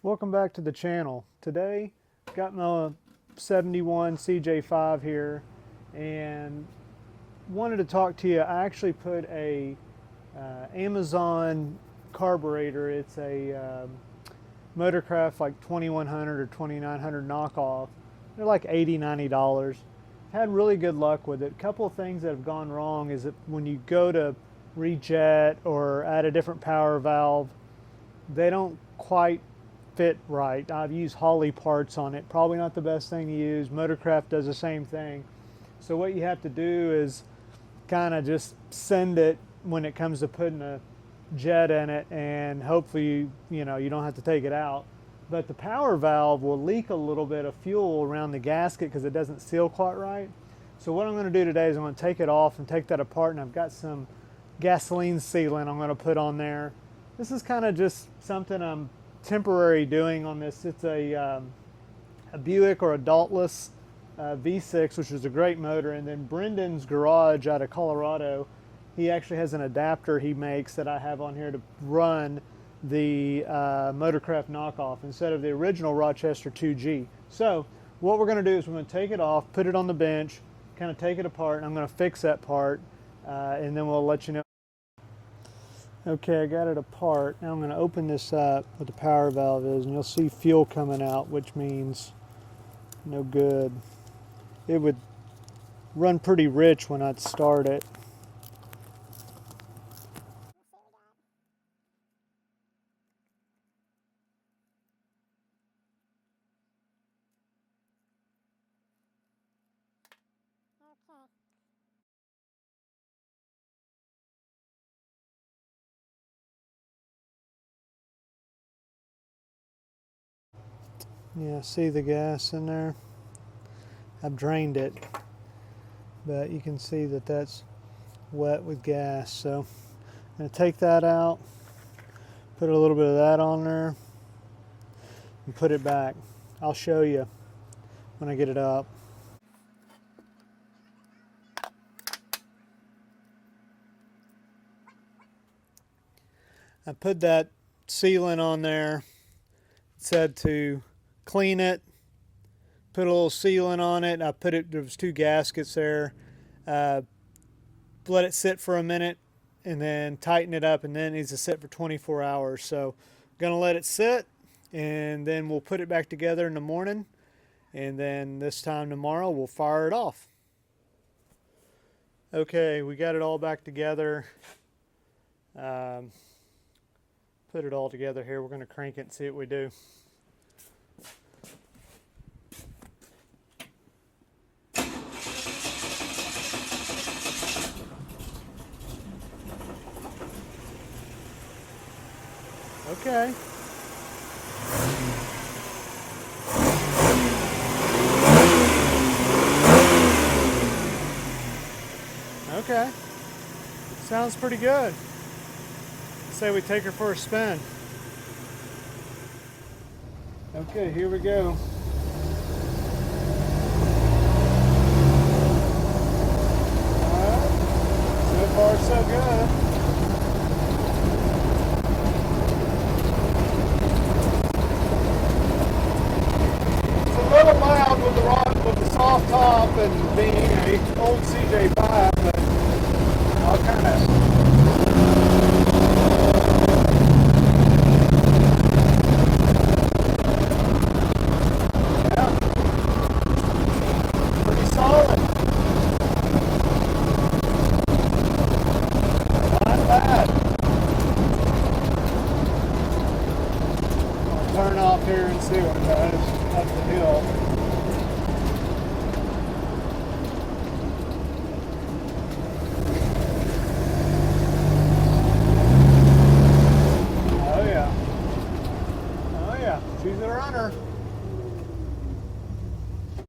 Welcome back to the channel. Today, got my 71 CJ5 here and wanted to talk to you. I actually put a Amazon carburetor. It's a Motorcraft like 2100 or 2900 knockoff. They're like $80, $90. Had really good luck with it. A couple of things that have gone wrong is that when you go to rejet or add a different power valve, they don't quite fit right. I've used Holley parts on it. Probably not the best thing to use. Motorcraft does the same thing. So what you have to do is kind of just send it when it comes to putting a jet in it, and hopefully you don't have to take it out. But the power valve will leak a little bit of fuel around the gasket because it doesn't seal quite right. So what I'm going to do today is I'm going to take it off and take that apart, and I've got some gasoline sealant I'm going to put on there. This is kind of just something I'm temporary doing on this. It's a Buick or a Dauntless V6, which is a great motor. And then Brendan's garage out of Colorado, he actually has an adapter he makes that I have on here to run the Motorcraft knockoff instead of the original Rochester 2G. So what we're going to do is we're going to take it off, put it on the bench, kind of take it apart, and I'm going to fix that part, and then we'll let you know. Okay, I got it apart. Now I'm going to open this up what the power valve is, and you'll see fuel coming out, which means no good. It would run pretty rich when I'd start it. Yeah, see the gas in there? I've drained it, but you can see that that's wet with gas. So I'm going to take that out, put a little bit of that on there, and put it back. I'll show you when I get it up. I put that sealant on there. It said to clean it, put a little sealant on it. I put it, there was two gaskets there. Let it sit for a minute and then tighten it up, and then it needs to sit for 24 hours. So I'm gonna let it sit, and then we'll put it back together in the morning, and then this time tomorrow we'll fire it off. Okay, we got it all back together. Put it all together here. We're gonna crank it and see what we do. Okay. Okay. Sounds pretty good. Say we take her for a spin. Okay, here we go. Alright. So far so good. Loud with the soft top and being an old CJ5, but I'll kind of pretty solid. Not bad. I'll turn off here and see what it does up the hill.